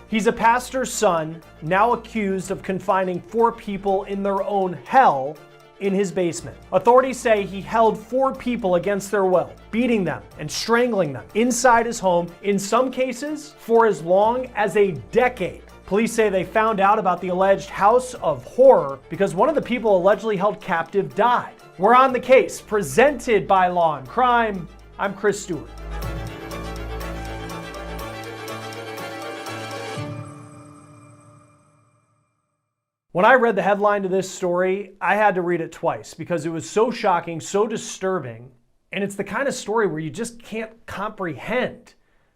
He's a pastor's son, now accused of confining 4 people in their own hell in his basement. Authorities say he held 4 people against their will, beating them and strangling them inside his home, in some cases for as long as a decade. Police say they found out about the alleged house of horror because one of the people allegedly held captive died. We're on the case, presented by Law and Crime. I'm Chris Stewart. When I read the headline to this story, I had to read it twice because it was so shocking, so disturbing, and it's the kind of story where you just can't comprehend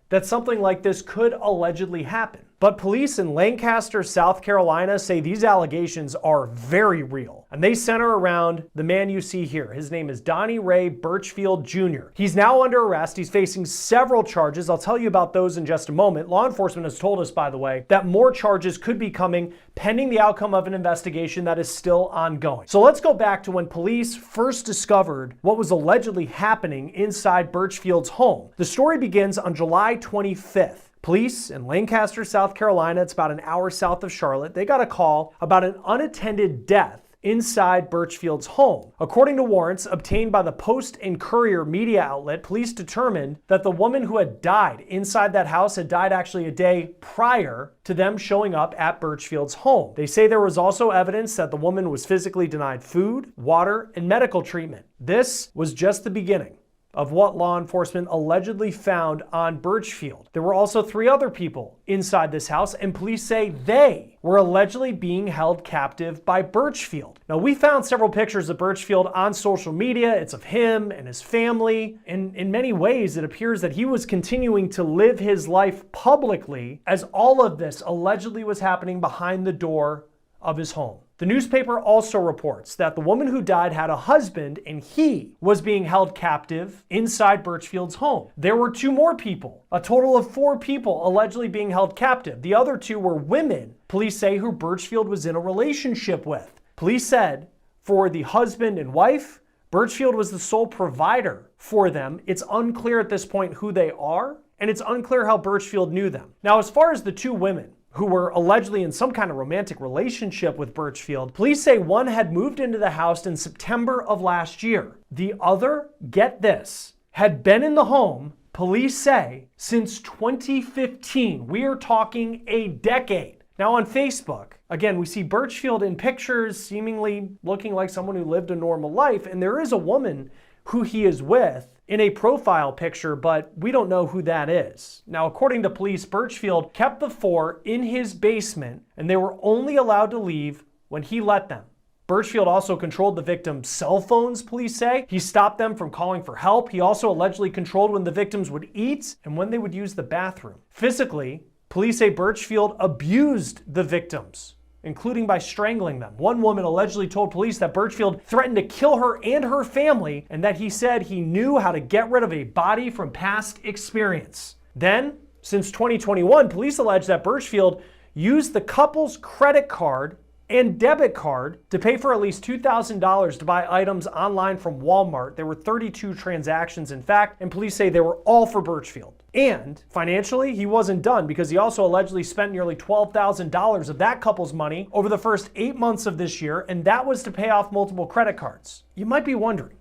that something like this could allegedly happen. But police in Lancaster, South Carolina say these allegations are very real, and they center around the man you see here. His name is Donnie Ray Birchfield Jr. He's now under arrest. He's facing several charges. I'll tell you about those in just a moment. Law enforcement has told us, by the way, that more charges could be coming pending the outcome of an investigation that is still ongoing. So let's go back to when police first discovered what was allegedly happening inside Birchfield's home. The story begins on July 25th. Police in Lancaster, South Carolina, it's about an hour south of Charlotte, they got a call about an unattended death inside Birchfield's home. According to warrants obtained by the Post and Courier media outlet, police determined that the woman who had died inside that house had died actually a day prior to them showing up at Birchfield's home. They say there was also evidence that the woman was physically denied food, water, and medical treatment. This was just the beginning of what law enforcement allegedly found on Birchfield. There were also 3 other people inside this house, and police say they were allegedly being held captive by Birchfield. Now, we found several pictures of Birchfield on social media. It's of him and his family. And in many ways, it appears that he was continuing to live his life publicly as all of this allegedly was happening behind the door of his home. The newspaper also reports that the woman who died had a husband and he was being held captive inside Birchfield's home. There were 2 more people, a total of 4 people allegedly being held captive. The other 2 were women, police say, who Birchfield was in a relationship with. Police said for the husband and wife, Birchfield was the sole provider for them. It's unclear at this point who they are, and it's unclear how Birchfield knew them. Now, as far as the 2 women who were allegedly in some kind of romantic relationship with Birchfield, police say one had moved into the house in September of last year. The other, get this, had been in the home, police say, since 2015. We are talking a decade. Now on Facebook, again, we see Birchfield in pictures seemingly looking like someone who lived a normal life, and there is a woman who he is with in a profile picture, but we don't know who that is. Now, according to police, Birchfield kept the 4 in his basement, and they were only allowed to leave when he let them. Birchfield also controlled the victims' cell phones, police say. He stopped them from calling for help. He also allegedly controlled when the victims would eat and when they would use the bathroom. Physically, police say Birchfield abused the victims, including by strangling them. One woman allegedly told police that Birchfield threatened to kill her and her family, and that he said he knew how to get rid of a body from past experience. Then, since 2021, police allege that Birchfield used the couple's credit card and debit card to pay for at least $2,000 to buy items online from Walmart. There were 32 transactions, in fact, and police say they were all for Birchfield. And financially, he wasn't done because he also allegedly spent nearly $12,000 of that couple's money over the first 8 months of this year, and that was to pay off multiple credit cards. You might be wondering,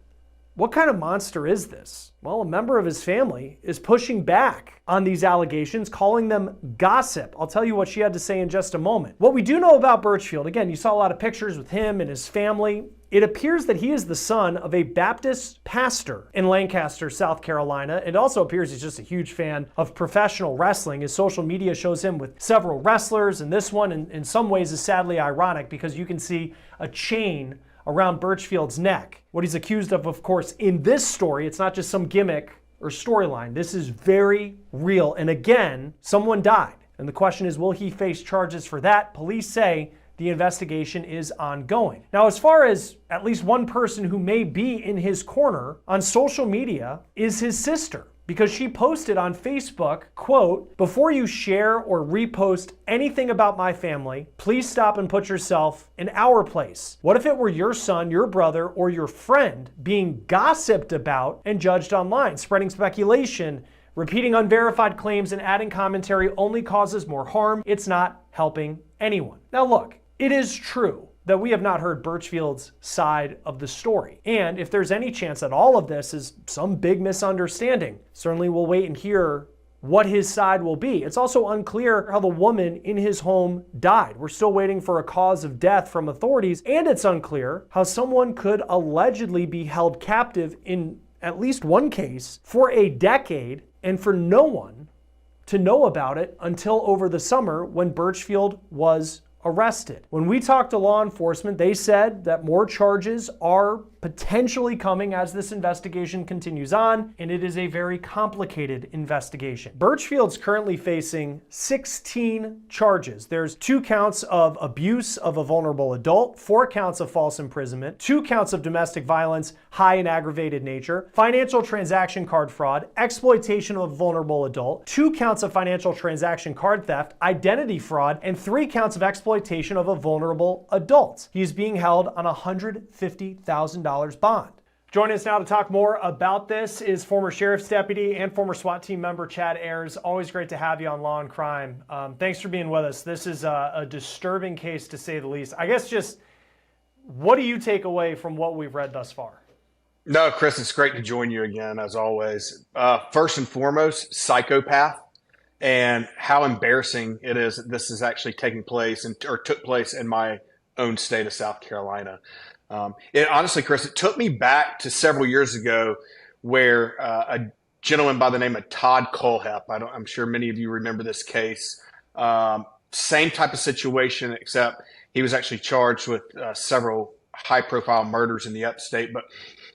what kind of monster is this? Well, a member of his family is pushing back on these allegations, calling them gossip. I'll tell you what she had to say in just a moment. What we do know about Birchfield, again, you saw a lot of pictures with him and his family. It appears that he is the son of a Baptist pastor in Lancaster, South Carolina. It also appears he's just a huge fan of professional wrestling. His social media shows him with several wrestlers, and this one in some ways is sadly ironic because you can see a chain around Birchfield's neck. What he's accused of course, in this story, it's not just some gimmick or storyline. This is very real. And again, someone died. And the question is, will he face charges for that? Police say the investigation is ongoing. Now, as far as at least one person who may be in his corner on social media is his sister, because she posted on Facebook, quote, "Before you share or repost anything about my family, please stop and put yourself in our place. What if it were your son, your brother, or your friend being gossiped about and judged online, spreading speculation Repeating unverified claims and adding commentary only causes more harm. It's not helping anyone. Now look, it is true that we have not heard Birchfield's side of the story. And if there's any chance that all of this is some big misunderstanding, certainly we'll wait and hear what his side will be. It's also unclear how the woman in his home died. We're still waiting for a cause of death from authorities, and it's unclear how someone could allegedly be held captive in at least one case for a decade and for no one to know about it until over the summer when Birchfield was arrested. When we talked to law enforcement, they said that more charges are potentially coming as this investigation continues on, and it is a very complicated investigation. Birchfield's currently facing 16 charges. There's 2 counts of abuse of a vulnerable adult, 4 counts of false imprisonment, 2 counts of domestic violence, high and aggravated nature, financial transaction card fraud, exploitation of a vulnerable adult, 2 counts of financial transaction card theft, identity fraud, and 3 counts of exploitation of a vulnerable adult. He's being held on a $150,000 bond. Joining us now to talk more about this is former sheriff's deputy and former SWAT team member Chad Ayers. Always great to have you on Law and Crime. Thanks for being with us. This is a disturbing case to say the least. I guess just what do you take away from what we've read thus far? No, Chris, it's great to join you again, as always. First and foremost, psychopath, and how embarrassing it is that this is actually taking place or took place in my own state of South Carolina. Honestly, Chris, it took me back to several years ago where a gentleman by the name of Todd Colehep, I'm sure many of you remember this case, same type of situation, except he was actually charged with several high-profile murders in the upstate, but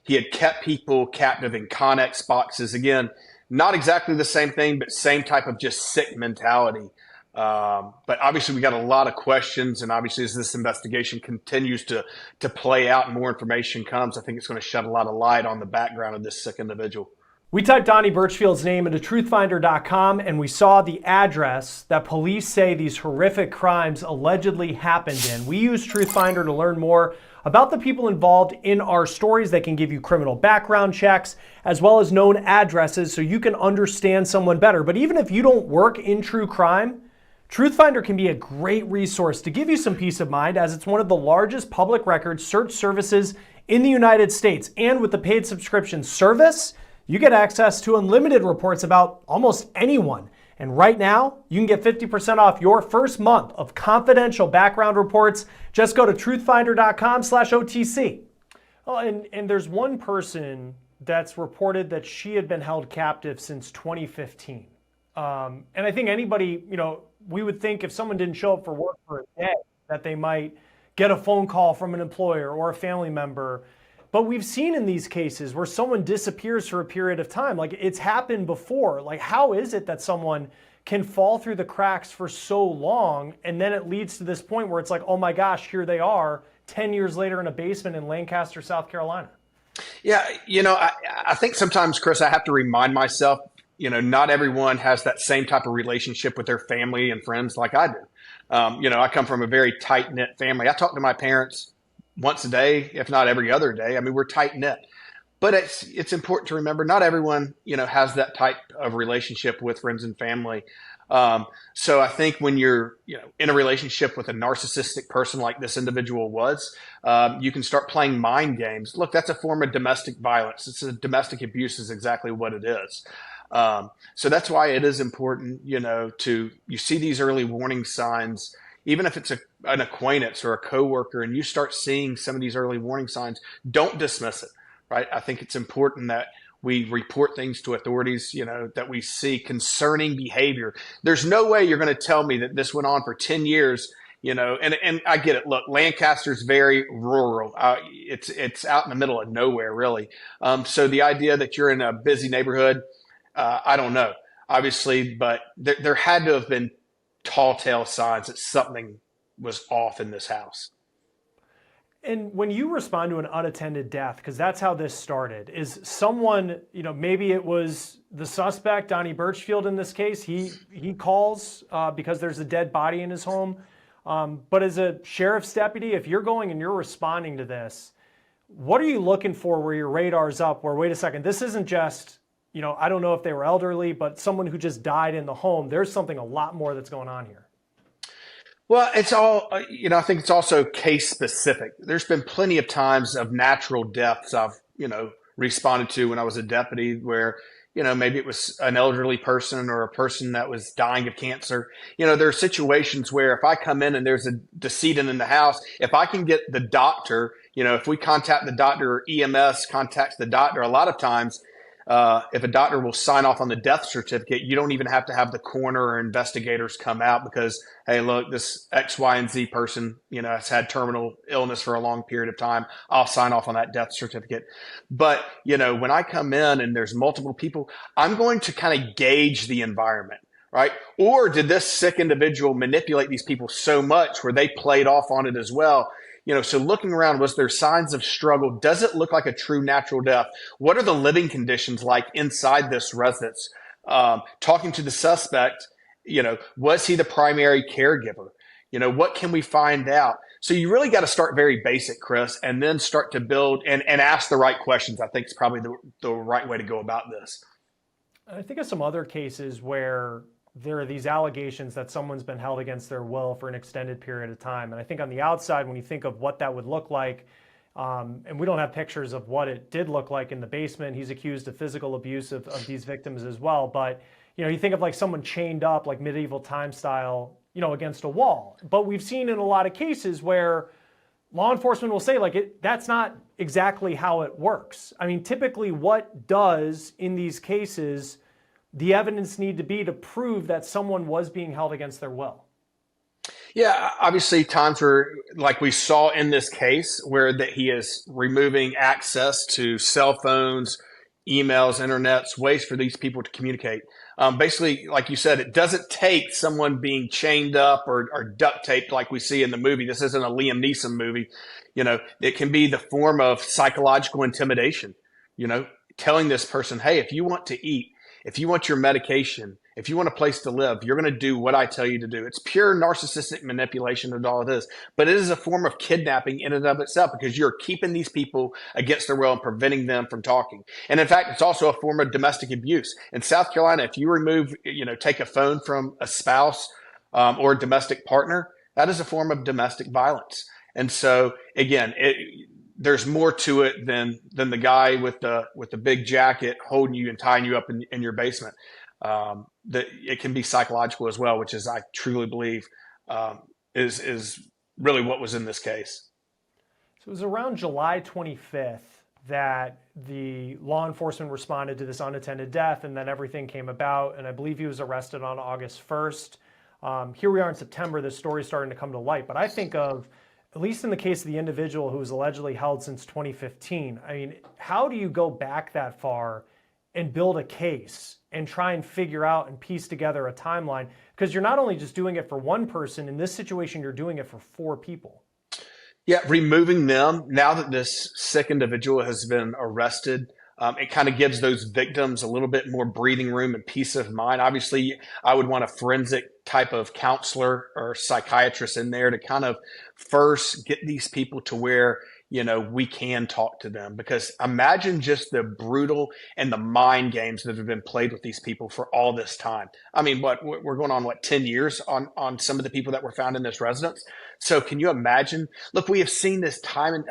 he had kept people captive in Connex boxes. Again, not exactly the same thing, but same type of just sick mentality. But obviously we got a lot of questions, and obviously as this investigation continues to play out and more information comes, I think it's going to shed a lot of light on the background of this sick individual. We typed Donnie Birchfield's name into TruthFinder.com and we saw the address that police say these horrific crimes allegedly happened in. We used TruthFinder to learn more about the people involved in our stories. They can give you criminal background checks as well as known addresses so you can understand someone better. But even if you don't work in true crime, TruthFinder can be a great resource to give you some peace of mind, as it's one of the largest public record search services in the United States. And with the paid subscription service, you get access to unlimited reports about almost anyone. And right now, you can get 50% off your first month of confidential background reports. Just go to truthfinder.com/OTC. Oh, and there's one person that's reported that she had been held captive since 2015. And I think anybody, we would think if someone didn't show up for work for a day, that they might get a phone call from an employer or a family member. But we've seen in these cases where someone disappears for a period of time. Like, it's happened before. Like, how is it that someone can fall through the cracks for so long and then it leads to this point where it's like, oh my gosh, here they are 10 years later in a basement in Lancaster, South Carolina? Yeah, I think sometimes, Chris, I have to remind myself, not everyone has that same type of relationship with their family and friends like I do. I come from a very tight-knit family. I talk to my parents once a day, if not every other day. I mean, we're tight-knit. But it's important to remember not everyone, has that type of relationship with friends and family. So I think when you're, in a relationship with a narcissistic person like this individual was, you can start playing mind games. Look, that's a form of domestic violence. It's a domestic abuse is exactly what it is. So that's why it is important, you see these early warning signs, even if it's an acquaintance or a coworker, and you start seeing some of these early warning signs, don't dismiss it, right? I think it's important that we report things to authorities, that we see concerning behavior. There's no way you're going to tell me that this went on for 10 years, and I get it. Look, Lancaster's very rural. It's out in the middle of nowhere, really. So the idea that you're in a busy neighborhood, I don't know, obviously, but there had to have been tall tale signs that something was off in this house. And when you respond to an unattended death, because that's how this started, is someone, maybe it was the suspect, Donnie Birchfield in this case, he calls because there's a dead body in his home. But as a sheriff's deputy, if you're going and you're responding to this, what are you looking for where your radar's up, where, wait a second, this isn't just I don't know if they were elderly, but someone who just died in the home, there's something a lot more that's going on here. Well, it's all, I think it's also case specific. There's been plenty of times of natural deaths I've, responded to when I was a deputy where, maybe it was an elderly person or a person that was dying of cancer. There are situations where if I come in and there's a decedent in the house, if I can get the doctor, if we contact the doctor or EMS contacts the doctor, a lot of times, if a doctor will sign off on the death certificate, you don't even have to have the coroner or investigators come out because, hey, look, this X, Y, and Z person, has had terminal illness for a long period of time. I'll sign off on that death certificate. But, when I come in and there's multiple people, I'm going to kind of gauge the environment, right? Or did this sick individual manipulate these people so much where they played off on it as well? So looking around, was there signs of struggle? Does it look like a true natural death? What are the living conditions like inside this residence? Talking to the suspect, was he the primary caregiver? What can we find out? So you really got to start very basic, Chris, and then start to build and ask the right questions. I think is probably the right way to go about this. I think of some other cases where there are these allegations that someone's been held against their will for an extended period of time. And I think on the outside, when you think of what that would look like, and we don't have pictures of what it did look like in the basement. He's accused of physical abuse of these victims as well. But, you think of like someone chained up like medieval time style, against a wall. But we've seen in a lot of cases where law enforcement will say that's not exactly how it works. I mean, typically what does in these cases the evidence need to be to prove that someone was being held against their will? Yeah, obviously times where, like we saw in this case, where that he is removing access to cell phones, emails, internets, ways for these people to communicate. Basically, like you said, it doesn't take someone being chained up or duct taped like we see in the movie. This isn't a Liam Neeson movie. It can be the form of psychological intimidation, telling this person, hey, if you want to eat, if you want your medication, if you want a place to live, you're going to do what I tell you to do. It's pure narcissistic manipulation of all it is. But it is a form of kidnapping in and of itself because you're keeping these people against their will and preventing them from talking. And in fact, it's also a form of domestic abuse. In South Carolina, if you remove, take a phone from a spouse or a domestic partner, that is a form of domestic violence. And so, again, there's more to it than the guy with the big jacket holding you and tying you up in your basement. That it can be psychological as well, which is I truly believe is really what was in this case. So it was around July 25th that the law enforcement responded to this unattended death, and then everything came about. And I believe he was arrested on August 1st. Here we are in September. This story's starting to come to light. But I think of, at least in the case of the individual who was allegedly held since 2015, I mean, how do you go back that far and build a case and try and figure out and piece together a timeline? Because you're not only just doing it for one person. In this situation, you're doing it for 4 people. Yeah, removing them, now that this sick individual has been arrested, it kind of gives those victims a little bit more breathing room and peace of mind. Obviously, I would want a forensic type of counselor or psychiatrist in there to kind of first get these people to where, we can talk to them. Because imagine just the brutal and the mind games that have been played with these people for all this time. I mean, we're going on 10 years on some of the people that were found in this residence. So can you imagine? Look, we have seen this time and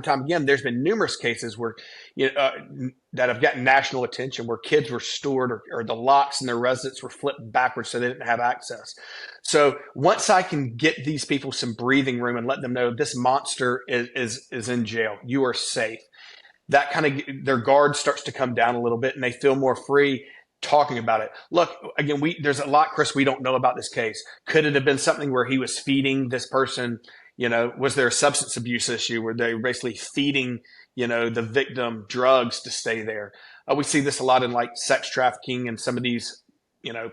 time again. There's been numerous cases where, that have gotten national attention where kids were stored or the locks in their residence were flipped backwards so they didn't have access. So once I can get these people some breathing room and let them know this monster is in jail, you are safe, that kind of their guard starts to come down a little bit and they feel more free talking about it. Look, again, there's a lot, Chris, we don't know about this case. Could it have been something where he was feeding this person? Was there a substance abuse issue where they were basically feeding, the victim drugs to stay there? We see this a lot in like sex trafficking and some of these,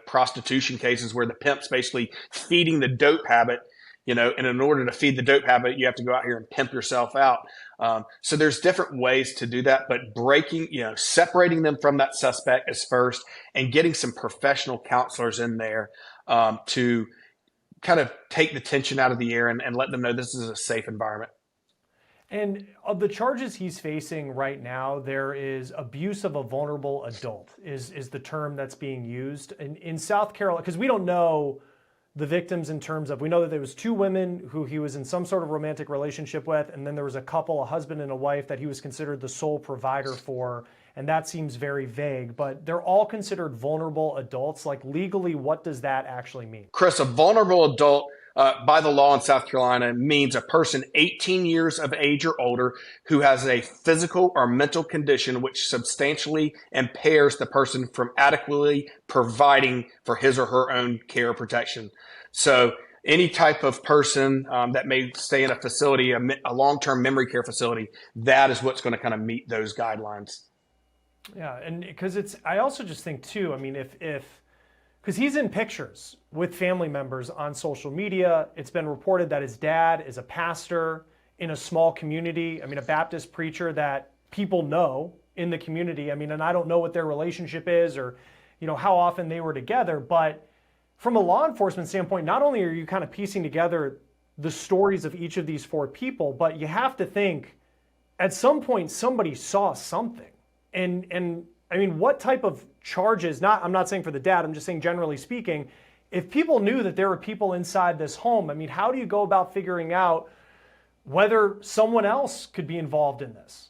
prostitution cases where the pimp's basically feeding the dope habit, and in order to feed the dope habit, you have to go out here and pimp yourself out. So there's different ways to do that, but separating them from that suspect is first and getting some professional counselors in there to kind of take the tension out of the air and let them know this is a safe environment. And of the charges he's facing right now, there is abuse of a vulnerable adult is the term that's being used. In South Carolina, because we don't know the victims in terms of, we know that there was 2 women who he was in some sort of romantic relationship with, and then there was a couple, a husband and a wife, that he was considered the sole provider for, and that seems very vague, but they're all considered vulnerable adults. Like, legally, what does that actually mean? Chris, a vulnerable adult by the law in South Carolina means a person 18 years of age or older who has a physical or mental condition which substantially impairs the person from adequately providing for his or her own care or protection. So any type of person that may stay in a facility, a long-term memory care facility, that is what's going to kind of meet those guidelines. Yeah, and because I also just think too, I mean, because he's in pictures with family members on social media. It's been reported that his dad is a pastor in a small community. I mean, a Baptist preacher that people know in the community. I mean, and I don't know what their relationship is or, how often they were together. But from a law enforcement standpoint, not only are you kind of piecing together the stories of each of these 4 people, but you have to think at some point somebody saw something. And I mean, what type of charges, I'm not saying for the dad, I'm just saying generally speaking, if people knew that there were people inside this home, I mean, how do you go about figuring out whether someone else could be involved in this?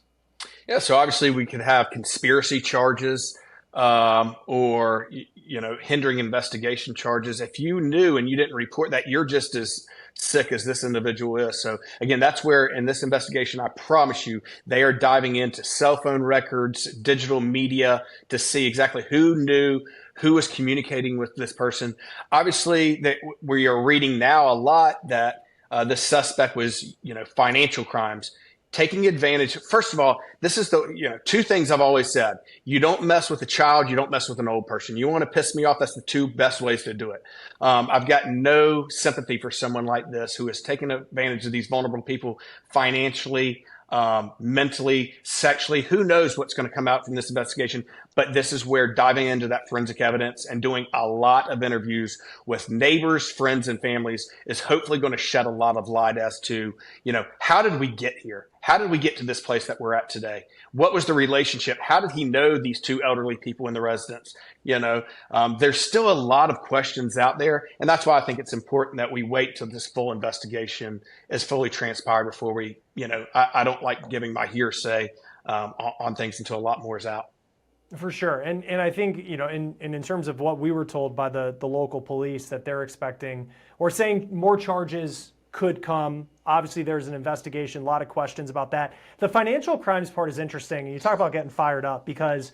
Yeah, so obviously we could have conspiracy charges or, hindering investigation charges. If you knew and you didn't report that, you're just as sick as this individual is. So again, that's where in this investigation, I promise you, they are diving into cell phone records, digital media to see exactly who knew, who was communicating with this person. Obviously, we are reading now a lot that the suspect was, financial crimes. Taking advantage. First of all, this is the 2 things I've always said. You don't mess with a child. You don't mess with an old person. You want to piss me off? That's the 2 best ways to do it. I've got no sympathy for someone like this who is taking advantage of these vulnerable people financially, mentally, sexually. Who knows what's going to come out from this investigation? But this is where diving into that forensic evidence and doing a lot of interviews with neighbors, friends, and families is hopefully going to shed a lot of light as to, how did we get here? How did we get to this place that we're at today? What was the relationship? How did he know these 2 elderly people in the residence? There's still a lot of questions out there. And that's why I think it's important that we wait till this full investigation is fully transpired before we, I don't like giving my hearsay on things until a lot more is out. For sure. And I think, in terms of what we were told by the local police that they're expecting or saying more charges could come. Obviously, there's an investigation, a lot of questions about that. The financial crimes part is interesting. And you talk about getting fired up because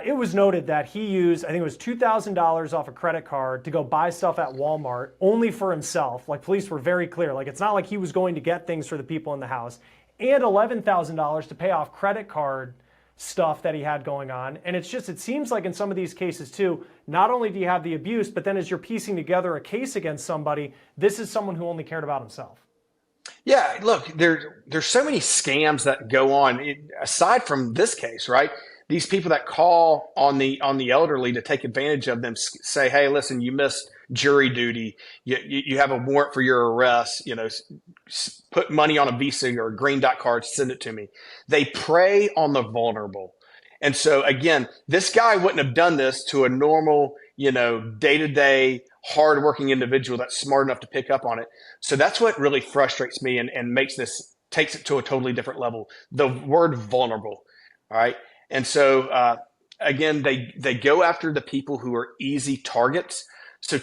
it was noted that he used, I think it was $2,000 off a credit card to go buy stuff at Walmart only for himself. Like, police were very clear. Like, it's not like he was going to get things for the people in the house. And $11,000 to pay off credit card stuff that he had going on. And it seems like in some of these cases too, not only do you have the abuse, but then as you're piecing together a case against somebody, this is someone who only cared about himself. Yeah, look, there's so many scams that go on aside from this case, right? These people that call on the elderly to take advantage of them, say, "Hey, listen, you missed jury duty. You have a warrant for your arrest. Put money on a Visa or a green dot card, send it to me." They prey on the vulnerable. And so again, this guy wouldn't have done this to a normal, day-to-day, hardworking individual that's smart enough to pick up on it. So that's what really frustrates me and takes it to a totally different level. The word vulnerable. All right. And so, again, they go after the people who are easy targets. So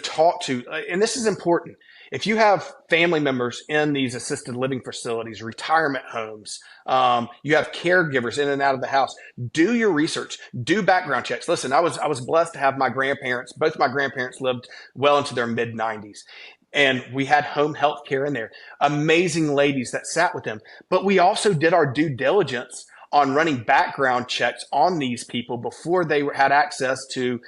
and this is important. If you have family members in these assisted living facilities, retirement homes, you have caregivers in and out of the house, do your research, do background checks. Listen, I was blessed to have both my grandparents lived well into their mid 90s. And we had home health care in there, amazing ladies that sat with them. But we also did our due diligence on running background checks on these people before they had access to,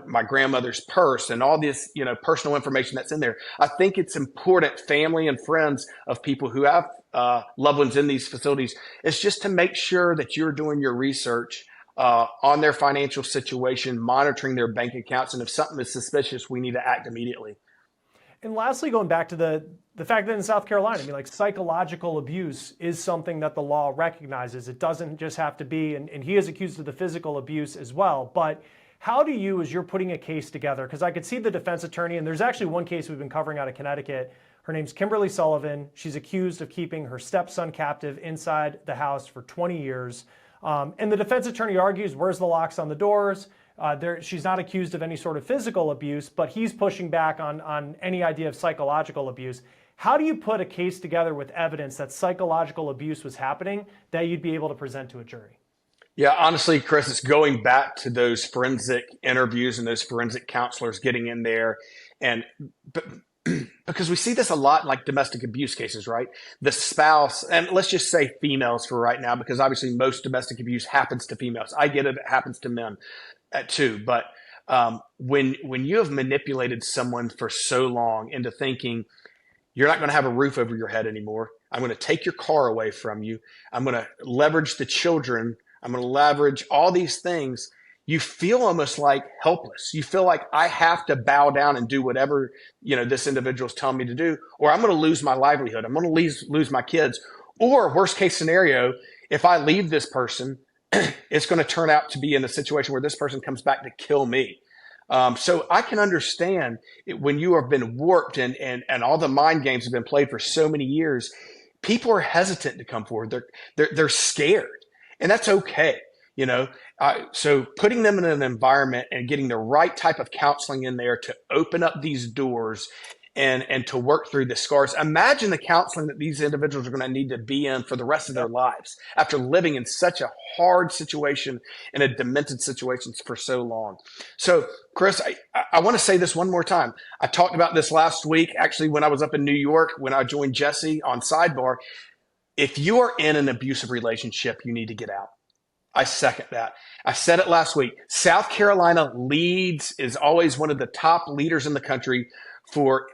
my grandmother's purse and all this, personal information that's in there. I think it's important, family and friends of people who have loved ones in these facilities, is just to make sure that you're doing your research on their financial situation, monitoring their bank accounts. And if something is suspicious, we need to act immediately. And lastly, going back to the fact that in South Carolina, I mean, like psychological abuse is something that the law recognizes. It doesn't just have to be, and he is accused of the physical abuse as well. But how do you, as you're putting a case together, because I could see the defense attorney, and there's actually one case we've been covering out of Connecticut. Her name's Kimberly Sullivan. She's accused of keeping her stepson captive inside the house for 20 years. And the defense attorney argues, where's the locks on the doors? She's not accused of any sort of physical abuse, but he's pushing back on any idea of psychological abuse. How do you put a case together with evidence that psychological abuse was happening that you'd be able to present to a jury? Yeah, honestly, Chris, it's going back to those forensic interviews and those forensic counselors getting in there. And because we see this a lot in like domestic abuse cases, right? The spouse, and let's just say females for right now, because obviously most domestic abuse happens to females. I get it, it happens to men too. But when you have manipulated someone for so long into thinking you're not going to have a roof over your head anymore, I'm going to take your car away from you, I'm going to leverage the children, I'm going to leverage all these things, you feel almost like helpless. You feel like I have to bow down and do whatever, this individual's telling me to do, or I'm going to lose my livelihood. I'm going to lose my kids. Or worst case scenario, if I leave this person, it's going to turn out to be in a situation where this person comes back to kill me. So I can understand when you have been warped and all the mind games have been played for so many years, people are hesitant to come forward. They're scared. And that's okay, So putting them in an environment and getting the right type of counseling in there to open up these doors and to work through the scars. Imagine the counseling that these individuals are going to need to be in for the rest of their lives after living in such a hard situation and a demented situation for so long. So, Chris, I want to say this one more time. I talked about this last week, actually, when I was up in New York, when I joined Jesse on Sidebar. If you are in an abusive relationship, you need to get out. I second that. I said it last week. South Carolina is always one of the top leaders in the country for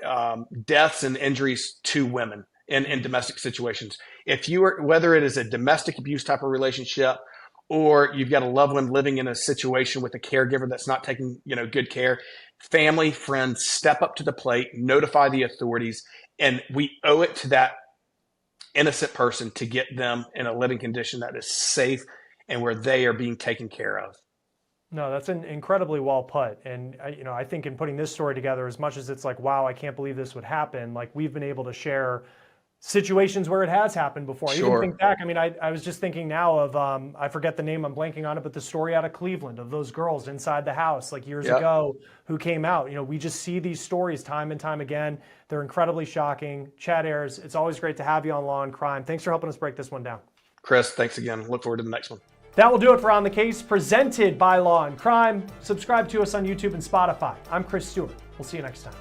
deaths and injuries to women in domestic situations. Whether it is a domestic abuse type of relationship or you've got a loved one living in a situation with a caregiver that's not taking good care, family, friends, step up to the plate, notify the authorities, and we owe it to that innocent person to get them in a living condition that is safe and where they are being taken care of. No, that's incredibly well put. And I think in putting this story together, as much as it's like, wow, I can't believe this would happen, like we've been able to share situations where it has happened before. Sure. I even think back, I was just thinking now of, I forget the name, I'm blanking on it, but the story out of Cleveland of those girls inside the house like years ago who came out. We just see these stories time and time again. They're incredibly shocking. Chad Ayers, it's always great to have you on Law and Crime. Thanks for helping us break this one down. Chris, thanks again. Look forward to the next one. That will do it for On the Case, presented by Law and Crime. Subscribe to us on YouTube and Spotify. I'm Chris Stewart. We'll see you next time.